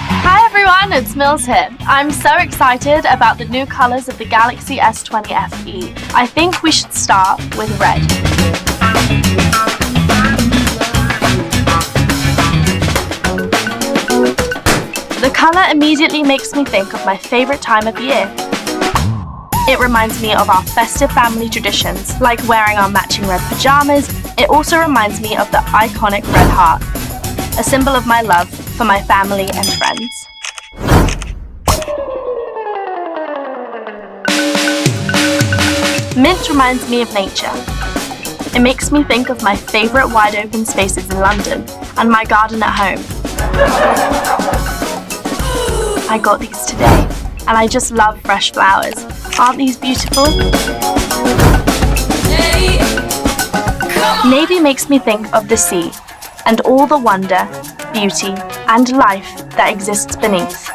Hi everyone, it's Mills here. I'm so excited about the new colours of the Galaxy S20 FE. I think we should start with red. The colour immediately makes me think of my favourite time of the year. It reminds me of our festive family traditions, like wearing our matching red pyjamas. It also reminds me of the iconic red heart, a symbol of my love for my family and friends. Mint reminds me of nature. It makes me think of my favourite wide open spaces in London and my garden at home. I got these today, and I just love fresh flowers. Aren't these beautiful? Navy makes me think of the sea and all the wonder, beauty, and life that exists beneath.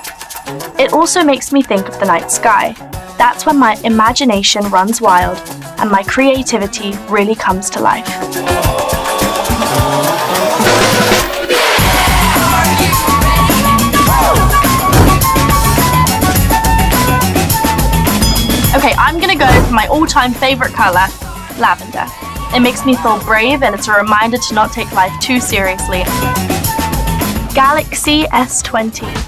It also makes me think of the night sky. That's when my imagination runs wild and my creativity really comes to life. Okay, I'm gonna go for my all-time favorite color, lavender. It makes me feel brave and it's a reminder to not take life too seriously. Galaxy S20.